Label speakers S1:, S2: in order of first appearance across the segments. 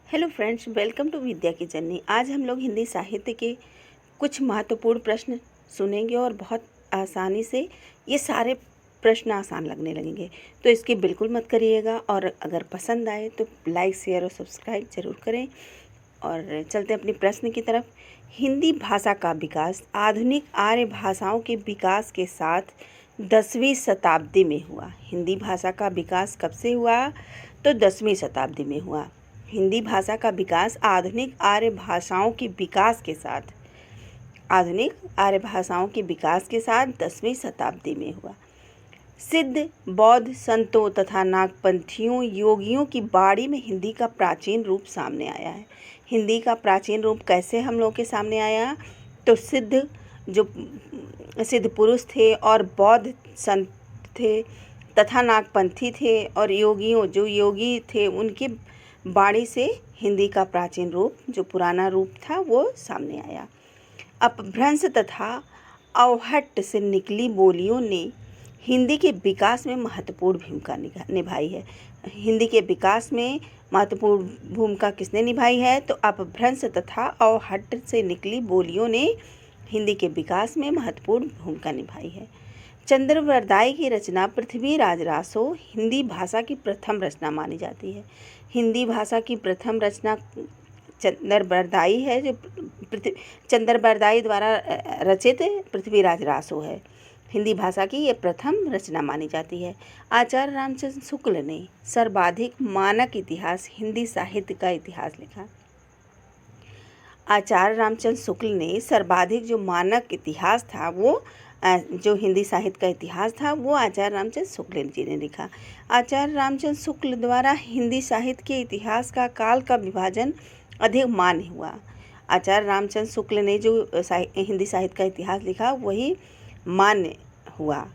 S1: Hello friends, welcome to विद्या की journey. आज हम लोग हिंदी साहित्य के कुछ महत्वपूर्ण प्रश्न सुनेंगे और बहुत आसानी से ये सारे प्रश्न आसान लगने लगेंगे। तो इसकी बिल्कुल मत करिएगा और अगर पसंद आए तो लाइक, शेयर और सब्सक्राइब ज़रूर करें। और चलते अपने प्रश्न की तरफ। हिंदी भाषा का विकास आधुनिक आर्य भाषाओं के विकास के साथ 10वीं शताब्दी में हुआ। हिंदी भाषा का विकास कब से हुआ? तो 10वीं शताब्दी में हुआ। हिंदी भाषा का विकास आधुनिक आर्य भाषाओं के विकास के साथ 10वीं शताब्दी में हुआ। सिद्ध बौद्ध संतों तथा नागपंथियों योगियों की बाणी में हिंदी का प्राचीन रूप सामने आया है। हिंदी का प्राचीन रूप कैसे हम लोग के सामने आया? तो सिद्ध पुरुष थे और बौद्ध संत थे तथा नागपंथी थे और योगी थे, उनकी बाणी से हिंदी का प्राचीन रूप, जो पुराना रूप था, वो सामने आया। अपभ्रंश तथा अवहट्ट से निकली बोलियों ने हिंदी के विकास में महत्वपूर्ण भूमिका निभाई है। हिंदी के विकास में महत्वपूर्ण भूमिका किसने निभाई है? तो अपभ्रंश तथा अवहट्ट से निकली बोलियों ने हिंदी के विकास में महत्वपूर्ण भूमिका निभाई है। चंद्रवरदाई की रचना पृथ्वीराज रासो हिंदी भाषा की प्रथम रचना मानी जाती है। हिंदी भाषा की प्रथम रचना चंद्रवरदाई है, जो चंद्रवरदाई द्वारा रचित पृथ्वीराज रासो है। हिंदी भाषा की ये प्रथम रचना मानी जाती है। आचार्य रामचंद्र शुक्ल ने सर्वाधिक मानक इतिहास हिंदी साहित्य का इतिहास लिखा। आचार्य रामचंद्र शुक्ल ने सर्वाधिक जो मानक इतिहास था, वो जो हिंदी साहित्य का इतिहास था, वो आचार्य रामचंद्र शुक्ल जी ने लिखा। आचार्य रामचंद्र शुक्ल द्वारा हिंदी साहित्य के इतिहास का काल का विभाजन अधिक मान्य हुआ। आचार्य रामचंद्र शुक्ल ने जो हिंदी साहित्य का इतिहास लिखा, वही मान्य हुआ।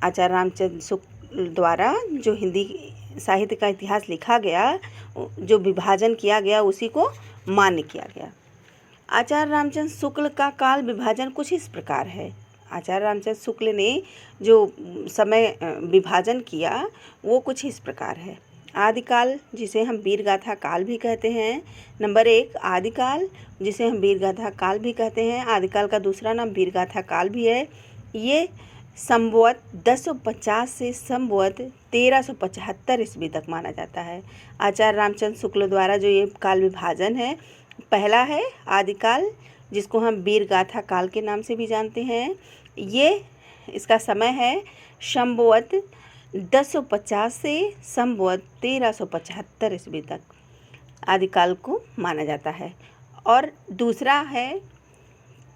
S1: आचार्य रामचंद्र शुक्ल द्वारा जो हिंदी साहित्य का इतिहास लिखा गया, जो विभाजन किया गया, उसी को मान्य किया गया। आचार्य रामचंद्र शुक्ल का काल विभाजन कुछ इस प्रकार है। आचार्य रामचंद्र शुक्ल ने जो समय विभाजन किया, वो कुछ इस प्रकार है। आदिकाल, जिसे हम वीरगाथा काल भी कहते हैं। नंबर 1 आदिकाल, जिसे हम वीरगाथा काल भी कहते हैं। आदिकाल का दूसरा नाम वीरगाथा काल भी है। ये संवत 1050 से संवत 1375 ईस्वी तक माना जाता है। आचार्य रामचंद्र शुक्ल द्वारा जो ये काल विभाजन है, पहला है आदिकाल, जिसको हम वीरगाथा काल के नाम से भी जानते हैं। इसका समय है संवत 1050 से संवत 1375 ईस्वी तक आदिकाल को माना जाता है। और दूसरा है,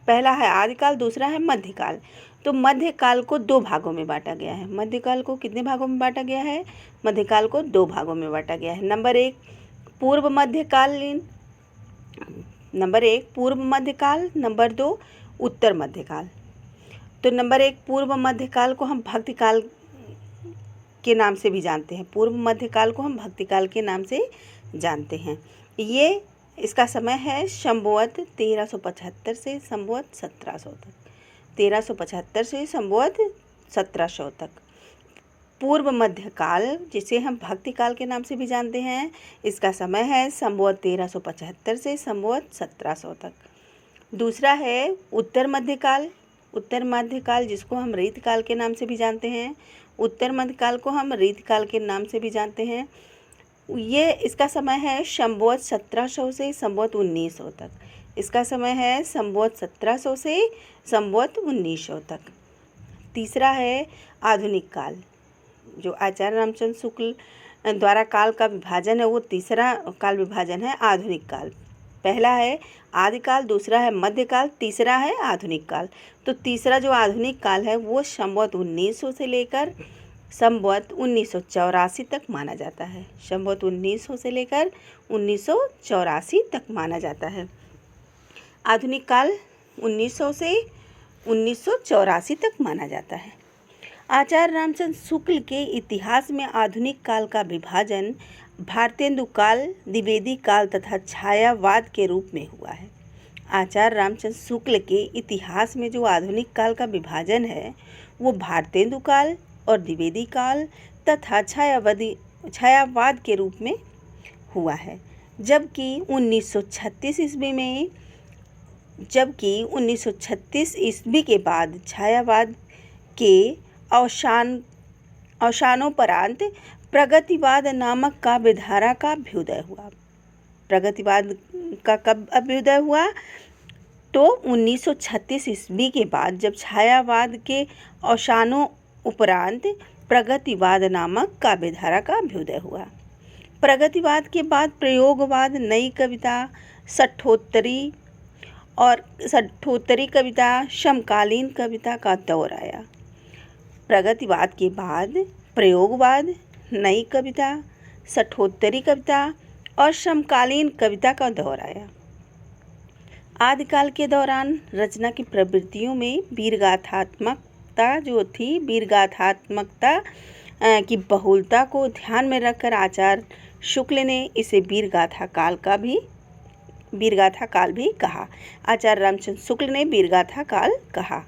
S1: पहला है आदिकाल, दूसरा है मध्यकाल। तो मध्यकाल को 2 भागों में बांटा गया है। मध्यकाल को कितने भागों में बांटा गया है? मध्यकाल को 2 भागों में बांटा गया है। नंबर 1 पूर्व मध्यकालीन, नंबर 1 पूर्व मध्यकाल, नंबर 2 उत्तर मध्यकाल। तो नंबर 1 पूर्व मध्यकाल को हम भक्तिकाल के नाम से भी जानते हैं। पूर्व मध्यकाल को हम भक्तिकाल के नाम से जानते हैं। इसका समय है संवत 1375 से संवत 1700 तक। 1375 से संवत 1700 तक पूर्व मध्यकाल, जिसे हम भक्तिकाल के नाम से भी जानते हैं, इसका समय है संवत 1375 से संवत 1700 तक। दूसरा है उत्तर मध्यकाल। उत्तर मध्यकाल, जिसको हम रीतकाल के नाम से भी जानते हैं। उत्तर मध्यकाल को हम रीतकाल के नाम से भी जानते हैं। इसका समय है संवत 1700 से संवत 1900 तक। इसका समय है संवत 1700 से संवत 1900 तक। तीसरा है आधुनिक काल। जो आचार्य रामचंद्र शुक्ल द्वारा काल का विभाजन है, वो तीसरा काल विभाजन है आधुनिक काल। पहला है आदिकाल, दूसरा है मध्यकाल, तीसरा है आधुनिक काल। तो तीसरा जो आधुनिक काल है, वो संवत 1900 से लेकर संवत 1984 तक माना जाता है। संवत 1900 से लेकर 1984 तक माना जाता है। आधुनिक काल 1900 से 1984 तक माना जाता है। आचार्य रामचंद्र शुक्ल के इतिहास में आधुनिक काल का विभाजन भारतेंदु काल, द्विवेदी काल तथा छायावाद के रूप में हुआ है। आचार्य रामचंद्र शुक्ल के इतिहास में जो आधुनिक काल का विभाजन है, वो भारतेंदु काल और द्विवेदी काल तथा छायावाद के रूप में हुआ है। जबकि 1936 ईस्वी के बाद छायावाद के अवसानोपरांत प्रगतिवाद नामक काव्यधारा का अभ्युदय हुआ। प्रगतिवाद का कब अभ्युदय हुआ? तो 1936 ईस्वी के बाद, जब छायावाद के अवसानोपरांत प्रगतिवाद नामक काव्यधारा का अभ्युदय हुआ। प्रगतिवाद के बाद प्रयोगवाद, नई कविता, सठोत्तरी कविता, समकालीन कविता का दौर आया। प्रगतिवाद के बाद प्रयोगवाद, नई कविता, सठोत्तरी कविता और समकालीन कविता का दौर आया। आदिकाल के दौरान रचना की प्रवृत्तियों में वीरगाथात्मकता की बहुलता को ध्यान में रखकर आचार्य शुक्ल ने इसे वीरगाथा काल भी कहा। आचार्य रामचंद्र शुक्ल ने वीरगाथा काल कहा।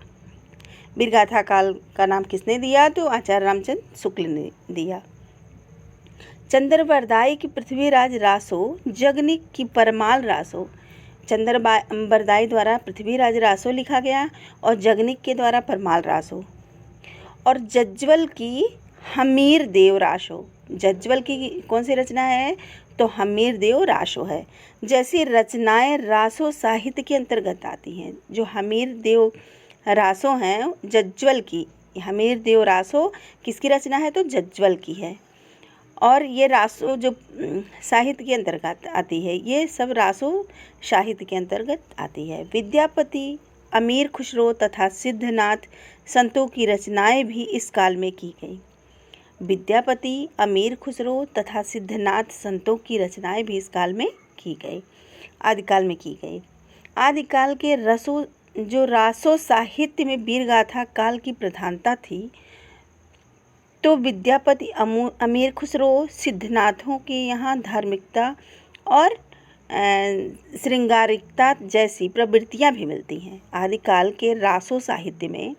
S1: वीरगाथा काल का नाम किसने दिया? तो आचार्य रामचंद्र शुक्ल ने दिया। चंद्रबरदाई की पृथ्वीराज रासो, जगनिक की परमाल रासो। चंद्रबरदाई द्वारा पृथ्वीराज रासो लिखा गया और जगनिक के द्वारा परमाल रासो, और जज्वल की हमीर देव रासो। जज्वल की कौन सी रचना है? तो हमीर देव रासो है। जैसी रचनाएं रासो साहित्य के अंतर्गत आती हैं। जो हमीर देव रासो हैं जज्वल की, हमीर देव रासो किसकी रचना है? तो जज्वल की है। और ये रासो जो साहित्य के अंतर्गत आती है, ये सब रासो साहित्य के अंतर्गत आती है। विद्यापति, अमीर खुसरो तथा सिद्धनाथ संतों की रचनाएं भी इस काल में की गई। विद्यापति, अमीर खुसरो तथा सिद्धनाथ संतों की रचनाएं भी इस काल में की गई, आदिकाल में की गई। आदिकाल के रासो साहित्य में वीरगाथा काल की प्रधानता थी, तो विद्यापति, अमीर खुसरो, सिद्धनाथों के यहाँ धार्मिकता और श्रृंगारिकता जैसी प्रवृत्तियाँ भी मिलती हैं। आदिकाल के रासो साहित्य में,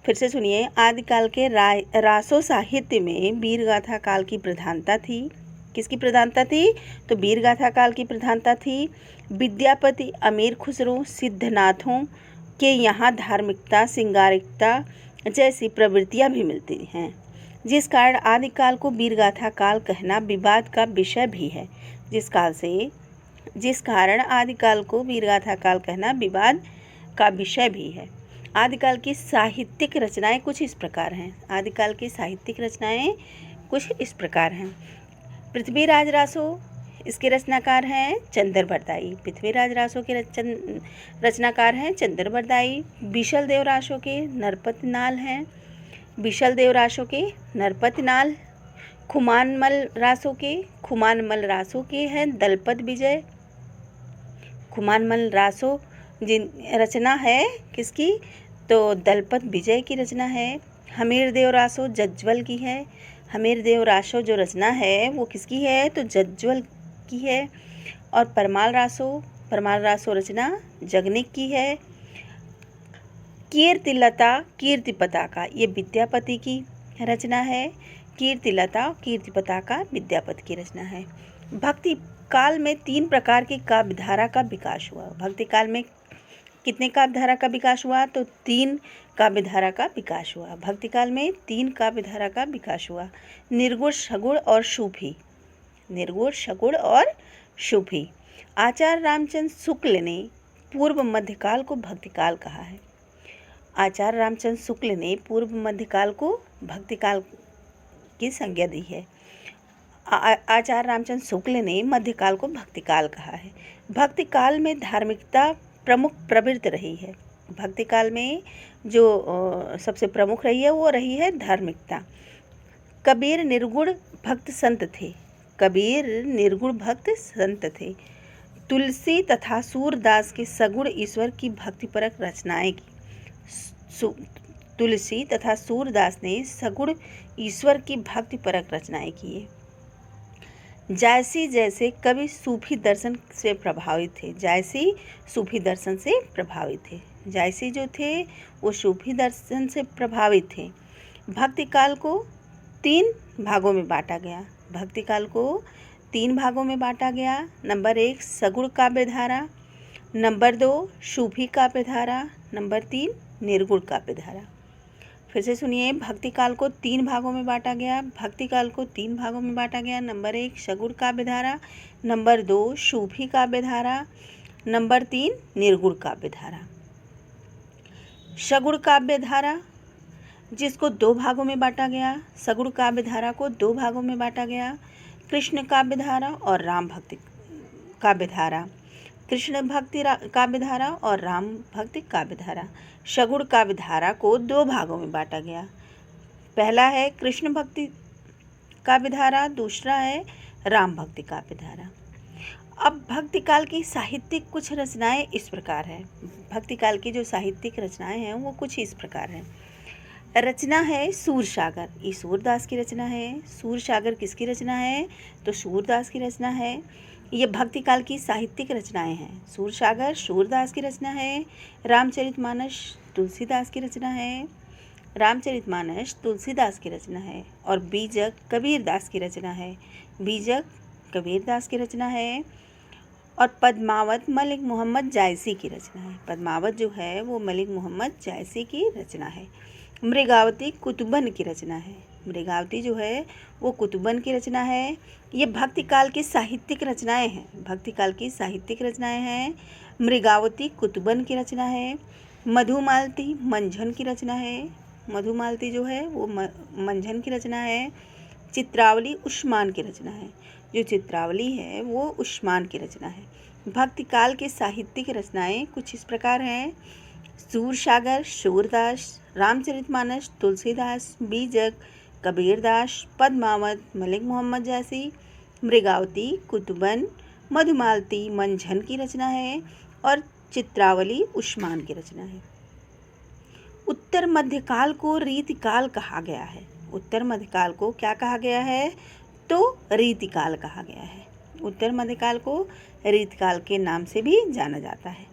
S1: फिर से सुनिए, आदिकाल के रासो साहित्य में वीरगाथा काल की प्रधानता थी। किसकी प्रधानता थी? तो वीरगाथा काल की प्रधानता थी। विद्यापति, अमीर खुसरो, सिद्धनाथों के यहाँ धार्मिकता, श्रृंगारिकता जैसी प्रवृत्तियाँ भी मिलती हैं, जिस कारण आदिकाल को वीरगाथा काल कहना विवाद का विषय भी है। जिस कारण आदिकाल को वीरगाथा काल कहना विवाद का विषय भी है। आदिकाल की साहित्यिक रचनाएं कुछ इस प्रकार हैं। आदिकाल की साहित्यिक रचनाएं कुछ इस प्रकार हैं। पृथ्वीराज रासो, इसके रचनाकार हैं चंद्रबरदाई। पृथ्वीराज रासो के रचनाकार हैं चंद्रबरदाई। बिशल देव रासो के नरपतनाल हैं। बिशल देव रासो के नरपतनाल। खुमानमल रासो के हैं दलपत विजय। खुमानमल रासो जिन रचना है किसकी? तो दलपत विजय की रचना है। हमीर देव रासो जज्वल की है। हमीर देव रासो जो रचना है वो किसकी है? तो जज्वल की है। और परमाल रासो रचना जगनिक की है। कीर्तिलता, कीर्ति पताका, ये विद्यापति की रचना है। कीर्तिलता, कीर्ति पताका विद्यापति की रचना है। भक्ति काल में 3 प्रकार की काव्यधारा का विकास हुआ। भक्ति काल में कितने काव्यधारा का विकास हुआ? तो 3 काव्यधारा का विकास हुआ। भक्ति काल में 3 काव्यधारा का विकास हुआ। निर्गुण, सगुण और सूफी। निर्गुण, सगुण और सूफी। आचार्य रामचंद्र शुक्ल ने पूर्व मध्यकाल को भक्तिकाल कहा है। आचार्य रामचंद्र शुक्ल ने पूर्व मध्यकाल को भक्तिकाल की संज्ञा दी है। आचार्य रामचंद्र शुक्ल ने मध्यकाल को भक्तिकाल कहा है। भक्तिकाल में धार्मिकता प्रमुख प्रवृत्ति रही है। भक्तिकाल में जो सबसे प्रमुख रही है वो रही है धार्मिकता। कबीर निर्गुण भक्त संत थे। तुलसी तथा सूरदास के सगुण ईश्वर की भक्तिपरक रचनाएं की। तुलसी तथा सूरदास ने सगुण ईश्वर की भक्तिपरक रचनाएं की। जैसे कवि सूफी दर्शन से प्रभावित थे। जायसी जो थे वो सूफी दर्शन से प्रभावित थे। भक्तिकाल को 3 भागों में बांटा गया। भक्तिकाल को तीन भागों में बांटा गया। नंबर 1 सगुण काव्य धारा, नंबर 2 सूफी काव्य धारा, नंबर 3 निर्गुण काव्य धारा। फिर से सुनिए, भक्ति काल को तीन भागों में बांटा गया। भक्ति काल को तीन भागों में बांटा गया। नंबर 1 सगुण काव्य धारा, नंबर 2 सूफी काव्य धारा, नंबर 3 निर्गुण काव्य धारा। सगुण काव्य धारा जिसको दो भागों में बांटा गया। सगुण काव्य धारा को दो भागों में बांटा गया, कृष्ण काव्य धारा और राम भक्ति काव्य धारा। कृष्ण भक्ति काव्य धारा और राम भक्ति काव्य धारा। सगुण काव्य धारा को दो भागों में बांटा गया। पहला है कृष्ण भक्ति काव्य धारा, दूसरा है राम भक्ति काव्य धारा। अब भक्ति काल की साहित्यिक कुछ रचनाएं इस प्रकार है। भक्ति काल की जो साहित्यिक रचनाएं हैं वो कुछ इस प्रकार हैं। रचना है सूरसागर, ये सूरदास की रचना है। सूरसागर किसकी रचना है? तो सूरदास की रचना है। ये भक्ति काल की साहित्यिक रचनाएं हैं। सूरसागर सूरदास की रचना है। रामचरितमानस तुलसीदास की रचना है। रामचरितमानस तुलसीदास की रचना है। और बीजक कबीरदास की रचना है। बीजक कबीरदास की रचना है। और पद्मावत मलिक मोहम्मद जायसी की रचना है। पद्मावत जो है वो मलिक मोहम्मद जायसी की रचना है। मृगावती कुतुबन की रचना है। मृगावती जो है वो कुतुबन की रचना है। ये भक्ति काल की साहित्यिक रचनाएं हैं। भक्ति काल की साहित्यिक रचनाएं हैं। मृगावती कुतुबन की रचना है। मधुमालती मंझन की रचना है। मधुमालती जो है वो मंझन की रचना है। चित्रावली उस्मान की रचना है। जो चित्रावली है वो उस्मान की रचना है। भक्ति काल के साहित्यिक रचनाएं कुछ इस प्रकार हैं। सूरसागर सूरदास, रामचरितमानस तुलसीदास, बीजक कबीरदास, पद्मावत मलिक मोहम्मद जायसी, मृगावती कुतुबन, मधुमालती मंझन की रचना है और चित्रावली उस्मान की रचना है। उत्तर मध्यकाल को रीतिकाल कहा गया है। उत्तर मध्यकाल को क्या कहा गया है? तो रीतिकाल कहा गया है। उत्तर मध्यकाल को रीतिकाल के नाम से भी जाना जाता है।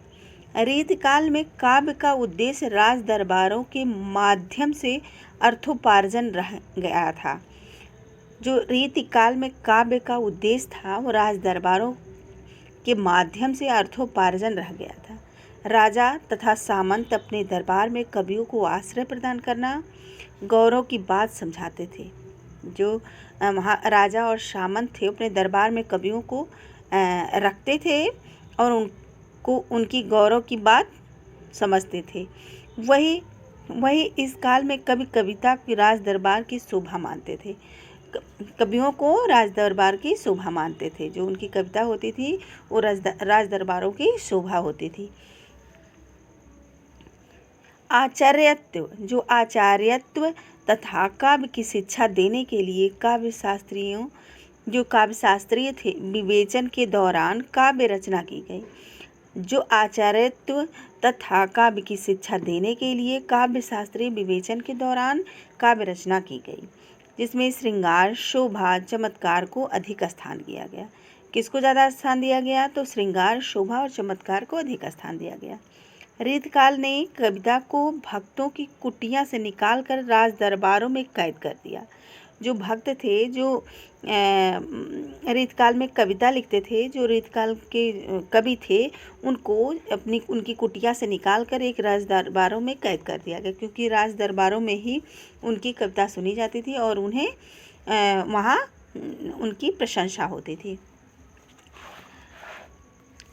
S1: रीतिकाल में काव्य का उद्देश्य राज दरबारों के माध्यम से अर्थोपार्जन रह गया था। जो रीतिकाल में काव्य का उद्देश्य था वो राज दरबारों के माध्यम से अर्थोपार्जन रह गया था। राजा तथा सामंत अपने दरबार में कवियों को आश्रय प्रदान करना, गौरव की बात समझाते थे। जो राजा और सामंत थे अपने दरबार में कवियों को रखते थे और उनको उनकी गौरव की बात समझते थे। वही इस काल में कवि कविता की राज दरबार की शोभा मानते थे। कवियों को राज दरबार की शोभा मानते थे। जो उनकी कविता होती थी वो राज दरबारों की शोभा होती थी। आचार्यत्व, जो आचार्यत्व तथा काव्य की शिक्षा देने के लिए काव्य शास्त्रीय थे, विवेचन के दौरान काव्य रचना की गई। जो आचार्यत्व तथा काव्य की शिक्षा देने के लिए काव्य शास्त्रीय विवेचन के दौरान काव्य रचना की गई, जिसमें श्रृंगार, शोभा, चमत्कार को अधिक स्थान दिया गया। किसको ज़्यादा स्थान दिया गया? तो श्रृंगार, शोभा और चमत्कार को अधिक स्थान दिया गया। रीतकाल ने कविता को भक्तों की कुटिया से निकालकर राज दरबारों में कैद कर दिया। जो भक्त थे, जो रीतकाल में कविता लिखते थे, जो रीतकाल के कवि थे, उनकी कुटिया से निकालकर एक राज दरबारों में कैद कर दिया गया, क्योंकि राज दरबारों में ही उनकी कविता सुनी जाती थी और उन्हें वहाँ उनकी प्रशंसा होती थी।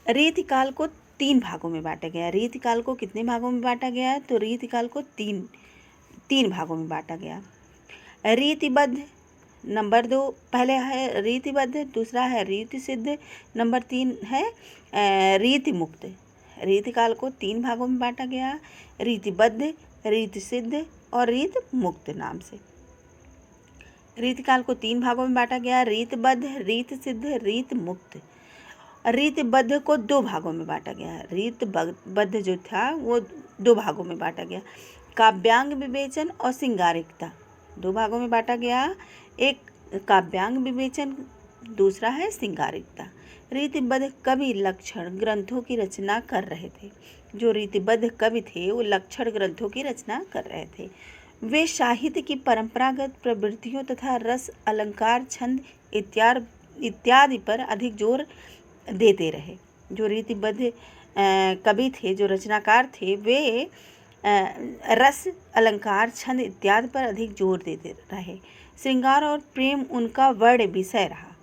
S1: रीतिकाल को तीन भागों में बांटा गया। रीतिकाल को कितने भागों में बांटा गया? तो रीतिकाल को तीन भागों में बांटा गया। रीतिबद्ध नंबर 2, पहले है रीतिबद्ध, दूसरा है रीति सिद्ध, नंबर 3 है रीति मुक्त। रीतिकाल को तीन भागों में बांटा गया, रीतिबद्ध, रीति सिद्ध और रीति मुक्त नाम से। रीतिकाल को तीन भागों में बांटा गया, रीतिबद्ध, रीति सिद्ध, रीति मुक्त। रीतिबद्ध को दो भागों में बांटा गया। रीतिबद्ध जो था वो दो भागों में बांटा गया, काव्यांग विवेचन और श्रृंगारिकता। दो भागों में बांटा गया, एक काव्यांग विवेचन, दूसरा है श्रृंगारिकता। रीतिबद्ध कवि लक्षण ग्रंथों की रचना कर रहे थे। जो रीतिबद्ध कवि थे वो लक्षण ग्रंथों की रचना कर रहे थे। वे साहित्य की परंपरागत प्रवृत्तियों तथा रस, अलंकार, छंद इत्यादि पर अधिक जोर देते रहे। जो रीतिबद्ध कवि थे, जो रचनाकार थे, वे रस, अलंकार, छंद इत्यादि पर अधिक जोर देते रहे। श्रृंगार और प्रेम उनका वर्ण विषय रहा।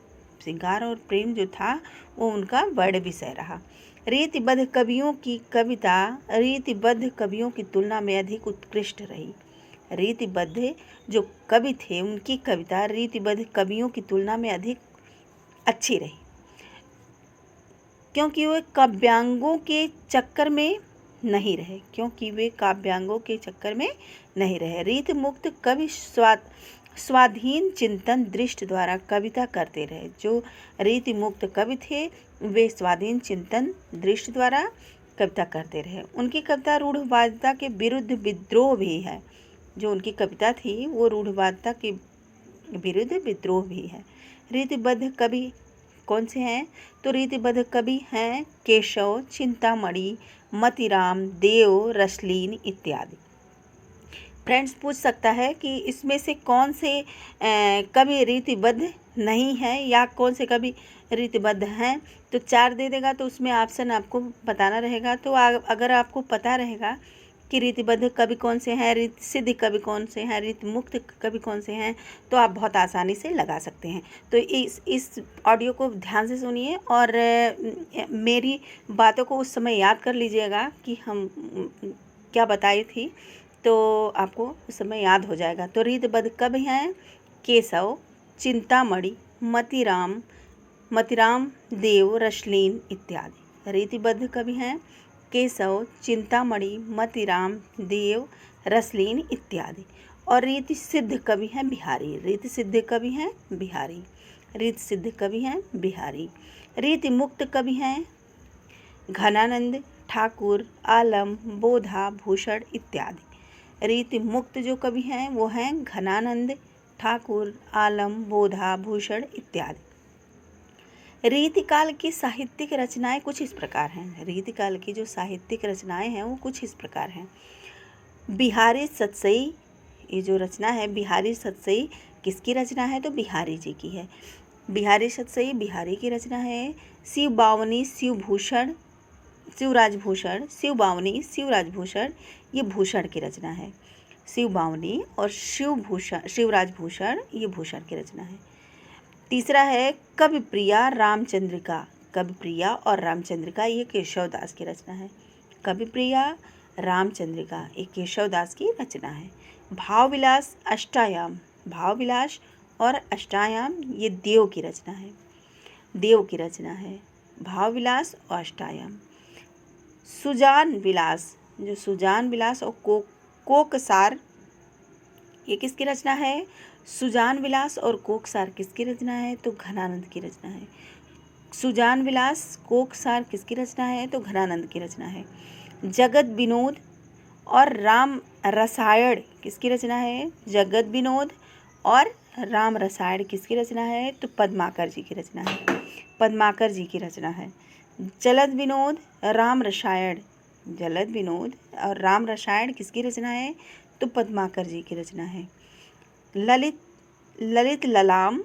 S1: श्रृंगार और प्रेम जो था वो उनका वर्ण विषय रहा। रीतिबद्ध कवियों की कविता रीतिबद्ध कवियों की तुलना में अधिक उत्कृष्ट रही। रीतिबद्ध जो कवि थे उनकी कविता रीतिबद्ध कवियों की तुलना में अधिक अच्छी रही, क्योंकि वे काव्यांगों के चक्कर में नहीं रहे। रीत मुक्त कवि स्वाधीन चिंतन दृष्टि द्वारा कविता करते रहे। जो रीति मुक्त कवि थे वे स्वाधीन चिंतन दृष्टि द्वारा कविता करते रहे। उनकी कविता रूढ़वादिता के विरुद्ध विद्रोह भी है। जो उनकी कविता थी वो रूढ़वादिता के विरुद्ध विद्रोह भी है। रीतिबद्ध कवि कौन से हैं? तो रीतिबद्ध कवि हैं केशव, चिंतामणि, मतिराम, देव, रसलीन इत्यादि। फ्रेंड्स पूछ सकता है कि इसमें से कौन से कवि रीतिबद्ध नहीं हैं या कौन से कवि रीतिबद्ध हैं। तो 4 दे देगा तो उसमें ऑप्शन आपको बताना रहेगा। तो अगर आपको पता रहेगा कि रीतिबद्ध कवि कौन से हैं, रीति सिद्ध कवि कौन से हैं, रीति मुक्त कवि कौन से हैं, तो आप बहुत आसानी से लगा सकते हैं। तो इस ऑडियो को ध्यान से सुनिए और मेरी बातों को उस समय याद कर लीजिएगा कि हम क्या बताई थी, तो आपको उस समय याद हो जाएगा। तो रीतिबद्ध कवि हैं केशव, चिंतामणि, मतिराम, देव, रसलीन इत्यादि। रीतिबद्ध कवि हैं केशव, चिंतामणि, मतिराम, देव, रसलीन इत्यादि। और रीति सिद्ध कवि हैं बिहारी। रीति सिद्ध कवि हैं बिहारी। रीति मुक्त कवि हैं घनानंद, ठाकुर, आलम, बोधा, भूषण इत्यादि। रीति मुक्त जो कवि हैं वो हैं घनानंद, ठाकुर, आलम, बोधा, भूषण इत्यादि। रीतिकाल की साहित्यिक रचनाएं कुछ इस प्रकार हैं। रीतिकाल की जो साहित्यिक रचनाएं हैं वो कुछ इस प्रकार हैं। बिहारी सतसई, ये जो रचना है बिहारी सतसई किसकी रचना है? तो बिहारी जी की है। बिहारी सतसई बिहारी की रचना है। शिव बावनी, शिवराजभूषण ये भूषण की रचना है। शिव बावनी और शिवराजभूषण ये भूषण की रचना है। तीसरा है कविप्रिया रामचंद्रिका। कविप्रिया और रामचंद्रिका ये केशवदास की रचना है। कविप्रिया रामचंद्रिका ये केशवदास की रचना है। भावविलास और अष्टायाम ये देव की रचना है। भावविलास और अष्टायाम। सुजान विलास और कोकसार ये किसकी रचना है? सुजान विलास और कोकसार किसकी रचना है? तो घनानंद की रचना है। सुजान विलास, कोकसार किसकी रचना है? तो घनानंद की रचना है। जगत विनोद और राम रसायण किसकी रचना है? जगत विनोद और राम रसायण किसकी रचना है? तो पद्माकर जी की रचना है। जलद विनोद और राम रसायण किसकी रचना है? तो पद्माकर जी की रचना है। ललित ललाम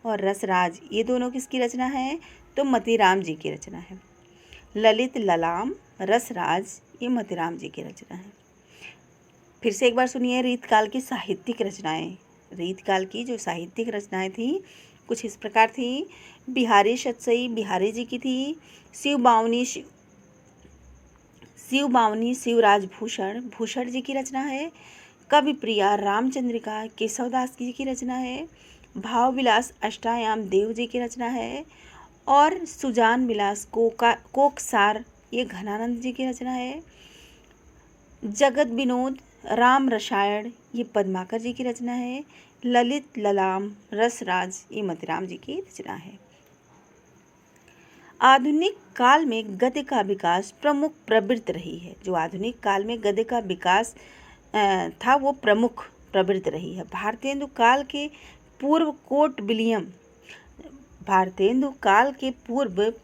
S1: और रसराज ये दोनों किसकी रचना है? तो मतिराम जी की रचना है। ललित ललाम, रसराज ये मतिराम जी की रचना है। फिर से एक बार सुनिए रीतकाल की साहित्यिक रचनाएं। रीतकाल की जो साहित्यिक रचनाएं थी कुछ इस प्रकार थी। बिहारी सतसई बिहारी जी की थी। शिव बावनी शिवराजभूषण भूषण जी की रचना है। कविप्रिया रामचंद्रिका केशवदास जी की रचना है। भावविलास अष्टायाम देव जी की रचना है। और सुजान विलास कोकसार ये घनानंद जी की रचना है। जगत विनोद राम रसायण ये पद्माकर जी की रचना है। ललित ललाम रसराज ये मतिराम जी की रचना है। आधुनिक काल में गद्य का विकास प्रमुख प्रवृत्ति रही है। जो आधुनिक काल में गद्य का विकास था वो प्रमुख प्रवृत्ति रही है। भारतेंदु काल के पूर्व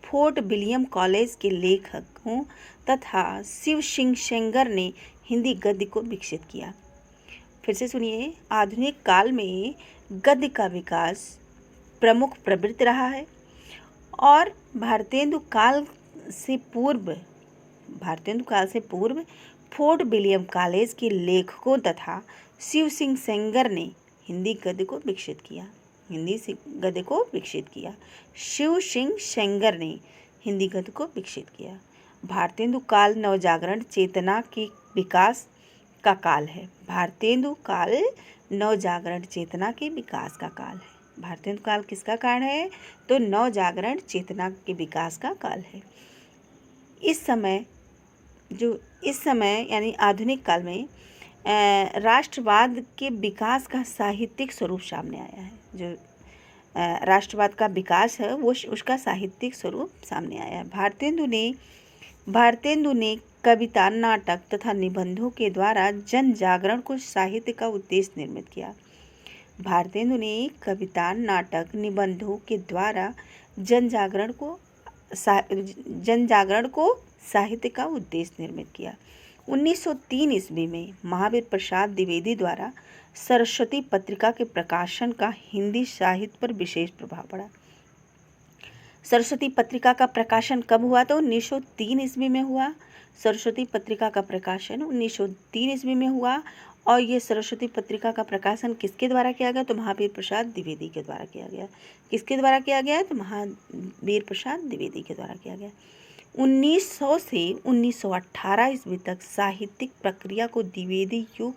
S1: फोर्ट विलियम कॉलेज के लेखकों तथा शिव सिंह सेंगर ने हिंदी गद्य को विकसित किया। फिर से सुनिए, आधुनिक काल में गद्य का विकास प्रमुख प्रवृत्ति रहा है और भारतेंदु काल से पूर्व फोर्ट विलियम कॉलेज के लेखकों तथा शिव सिंह सेंगर ने हिंदी गद्य को विकसित किया। शिव सिंह सेंगर ने हिंदी गद्य को विकसित किया। भारतेंदु काल नवजागरण चेतना के विकास का काल है। भारतेंदु काल नवजागरण चेतना के विकास का काल है। भारतेंदु काल किसका काल है? तो नवजागरण चेतना के विकास का काल है। इस समय यानी आधुनिक काल में राष्ट्रवाद के विकास का साहित्यिक स्वरूप सामने आया है। जो राष्ट्रवाद का विकास है वो उसका साहित्यिक स्वरूप सामने आया है। भारतेंदु ने कविता, नाटक तथा निबंधों के द्वारा जन जागरण को साहित्य का उद्देश्य निर्मित किया। भारतेंदु ने कविता, नाटक, निबंधों के द्वारा जन जागरण को साहित्य का उद्देश्य निर्मित किया। 1903 ईस्वी में महावीर प्रसाद द्विवेदी द्वारा सरस्वती पत्रिका के प्रकाशन का हिंदी साहित्य पर विशेष प्रभाव पड़ा। सरस्वती पत्रिका का प्रकाशन कब हुआ? तो 1903 ईस्वी में हुआ। सरस्वती पत्रिका का प्रकाशन 1903 ईस्वी में हुआ और ये सरस्वती पत्रिका का प्रकाशन किसके द्वारा किया गया? तो महावीर प्रसाद द्विवेदी के द्वारा किया गया। किसके द्वारा किया गया? तो महावीर प्रसाद द्विवेदी के द्वारा किया गया। 1900 से 1918 ईस्वी तक साहित्यिक प्रक्रिया को द्विवेदी युग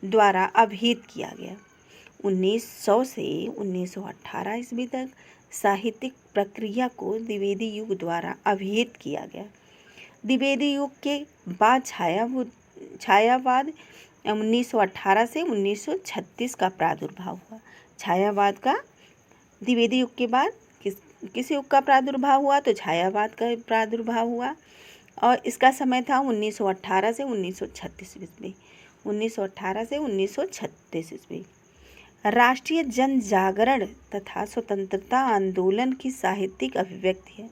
S1: द्वारा अभिहित किया गया। 1900 से 1918 ईस्वी तक साहित्यिक प्रक्रिया को द्विवेदी युग द्वारा अभिहित किया गया। द्विवेदी युग के बाद छायावाद 1918 से 1936 का प्रादुर्भाव हुआ। छायावाद का द्विवेदी युग के बाद किस युग का प्रादुर्भाव हुआ? तो छायावाद का प्रादुर्भाव हुआ और इसका समय था 1918 से 1936 ईस्वी। 1918 से 1936 ईस्वी। राष्ट्रीय जन जागरण तथा स्वतंत्रता आंदोलन की साहित्यिक अभिव्यक्ति है।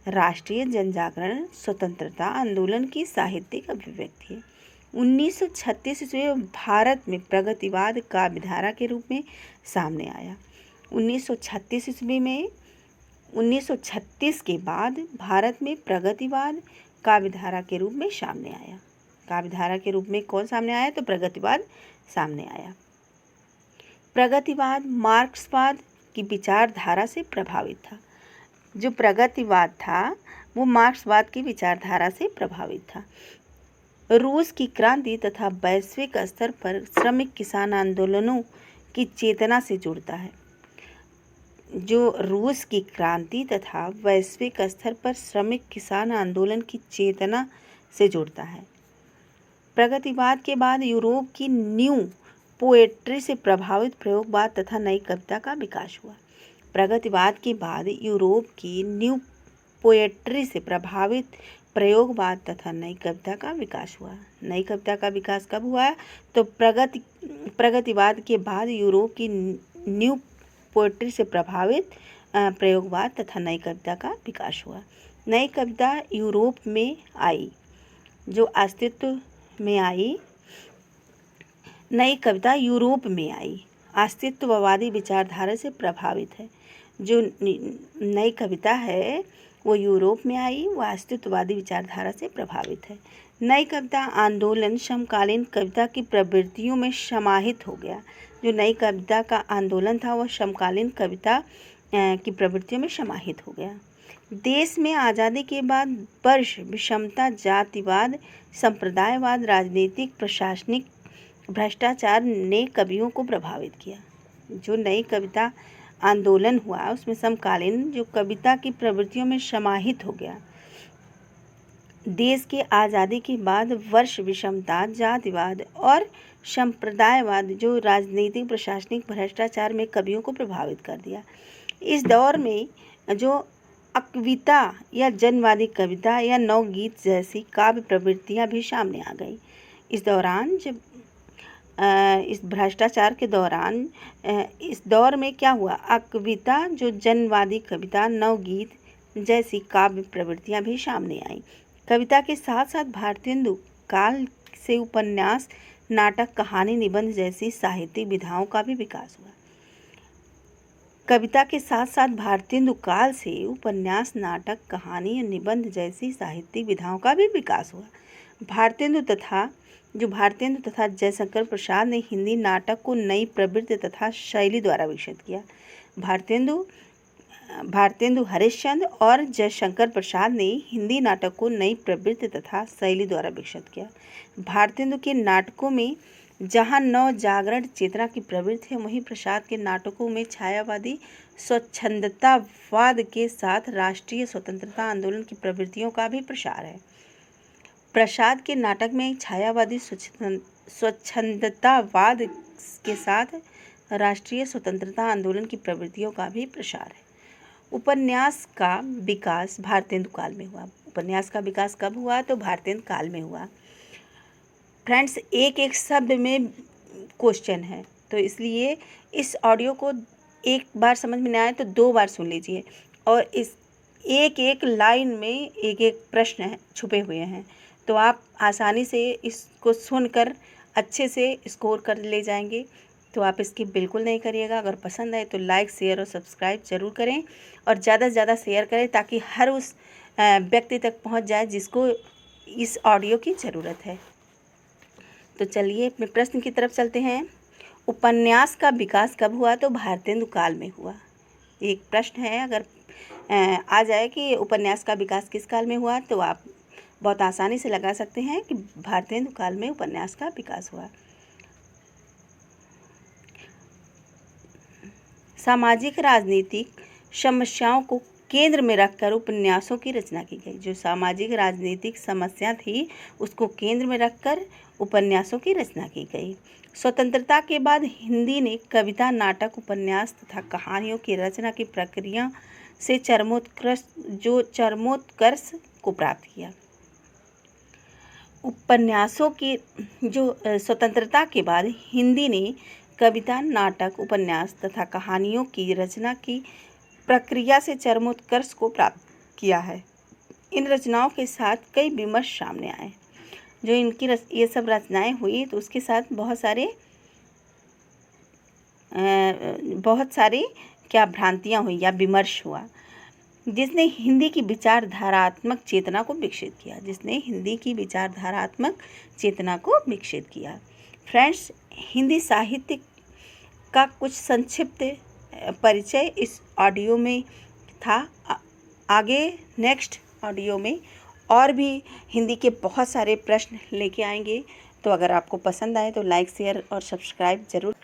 S1: राष्ट्रीय जन जागरण स्वतंत्रता आंदोलन की साहित्यिक अभिव्यक्ति है। 1936 ईस्वी में भारत में प्रगतिवाद काव्यधारा के रूप में सामने आया। 1936 के बाद भारत में प्रगतिवाद काव्यधारा के रूप में सामने आया। काव्यधारा के रूप में कौन सामने आया? तो प्रगतिवाद सामने आया। प्रगतिवाद मार्क्सवाद की विचारधारा से प्रभावित था। जो प्रगतिवाद था वो मार्क्सवाद की विचारधारा से प्रभावित था। रूस की क्रांति तथा वैश्विक स्तर पर श्रमिक किसान आंदोलनों की चेतना से जुड़ता है। जो रूस की क्रांति तथा वैश्विक स्तर पर श्रमिक किसान आंदोलन की चेतना से जुड़ता है। प्रगतिवाद के बाद यूरोप की न्यू पोएट्री से प्रभावित प्रयोगवाद तथा नई कविता का विकास हुआ। प्रगतिवाद के बाद यूरोप की न्यू पोएट्री से प्रभावित प्रयोगवाद तथा नई कविता का विकास हुआ। नई कविता का विकास कब हुआ? तो प्रगतिवाद के बाद यूरोप की न्यू पोएट्री से प्रभावित प्रयोगवाद तथा नई कविता का विकास हुआ। नई कविता यूरोप में आई, जो अस्तित्व में आई। नई कविता यूरोप में आई, अस्तित्ववादी विचारधारा से प्रभावित है। जो नई कविता है वो यूरोप में आई, वो अस्तित्ववादी विचारधारा से प्रभावित है। नई कविता आंदोलन समकालीन कविता की प्रवृत्तियों में समाहित हो गया। जो नई कविता का आंदोलन था वह समकालीन कविता की प्रवृत्तियों में समाहित हो गया। देश में आज़ादी के बाद वर्ष विषमता, जातिवाद, संप्रदायवाद, राजनीतिक, प्रशासनिक भ्रष्टाचार ने कवियों को प्रभावित किया। जो नई कविता आंदोलन हुआ उसमें समकालीन जो कविता की प्रवृत्तियों में समाहित हो गया। देश के आज़ादी के बाद वर्ष विषमता, जातिवाद और संप्रदायवाद जो राजनीतिक, प्रशासनिक भ्रष्टाचार में कवियों को प्रभावित कर दिया। इस दौर में जो कविता या जनवादी कविता या नवगीत जैसी काव्य प्रवृत्तियां भी सामने आ गई। इस दौरान जब इस भ्रष्टाचार के दौरान इस दौर में क्या हुआ? कविता जो जनवादी कविता, नवगीत जैसी काव्य प्रवृत्तियां भी सामने आई। कविता के साथ साथ भारतेंदु काल से उपन्यास, नाटक, कहानी, निबंध जैसी साहित्यिक विधाओं का भी विकास हुआ। कविता के साथ साथ भारतेंदु काल से उपन्यास, नाटक, कहानी और निबंध जैसी साहित्यिक विधाओं का भी विकास हुआ। भारतेंदु तथा जयशंकर प्रसाद ने हिंदी नाटक को नई प्रवृत्ति तथा शैली द्वारा विकसित किया। भारतेंदु हरिश्चंद्र और जयशंकर प्रसाद ने हिंदी नाटक को नई प्रवृत्ति तथा शैली द्वारा विकसित किया। भारतेंदु के नाटकों में जहां नव जागरण चेतना की प्रवृत्ति है, वहीं प्रसाद के नाटकों में छायावादी स्वच्छंदतावाद के साथ राष्ट्रीय स्वतंत्रता आंदोलन की प्रवृत्तियों का भी प्रसार है। प्रसाद के नाटक में छायावादी स्वच्छंदतावाद के साथ राष्ट्रीय स्वतंत्रता आंदोलन की प्रवृत्तियों का भी प्रसार है। उपन्यास का विकास भारतेंदु काल में हुआ। उपन्यास का विकास कब हुआ? तो भारतेंदु काल में हुआ। फ्रेंड्स, एक शब्द में क्वेश्चन है, तो इसलिए इस ऑडियो को एक बार समझ में नहीं आए तो 2 बार सुन लीजिए। और इस एक लाइन में एक प्रश्न छुपे हुए हैं, तो आप आसानी से इसको सुनकर अच्छे से स्कोर कर ले जाएंगे। तो आप इसकी बिल्कुल नहीं करिएगा। अगर पसंद आए तो लाइक, शेयर और सब्सक्राइब ज़रूर करें और ज़्यादा से ज़्यादा शेयर करें, ताकि हर उस व्यक्ति तक पहुंच जाए जिसको इस ऑडियो की ज़रूरत है। तो चलिए अपने प्रश्न की तरफ चलते हैं। उपन्यास का विकास कब हुआ? तो भारतेंदु काल में हुआ। एक प्रश्न है, अगर आ जाए कि उपन्यास का विकास किस काल में हुआ, तो आप बहुत आसानी से लगा सकते हैं कि भारतेंदु काल में उपन्यास का विकास हुआ। सामाजिक राजनीतिक समस्याओं को केंद्र में रखकर उपन्यासों की रचना की गई। जो सामाजिक राजनीतिक समस्या थी, उसको केंद्र में रखकर उपन्यासों की रचना की गई। स्वतंत्रता के बाद हिंदी ने कविता, नाटक, उपन्यास तथा कहानियों की रचना की प्रक्रिया से चरमोत्कर्ष को प्राप्त किया। उपन्यासों की स्वतंत्रता के बाद हिंदी ने कविता, नाटक, उपन्यास तथा कहानियों की रचना की प्रक्रिया से चरमोत्कर्ष को प्राप्त किया है। इन रचनाओं के साथ कई विमर्श सामने आए। जो इनकी ये सब रचनाएं हुई, तो उसके साथ बहुत सारी क्या भ्रांतियां हुई या विमर्श हुआ, जिसने हिंदी की विचारधारात्मक चेतना को विकसित किया। फ्रेंड्स, हिंदी साहित्य का कुछ संक्षिप्त परिचय इस ऑडियो में था। आगे नेक्स्ट ऑडियो में और भी हिंदी के बहुत सारे प्रश्न लेके आएंगे। तो अगर आपको पसंद आए तो लाइक, शेयर और सब्सक्राइब ज़रूर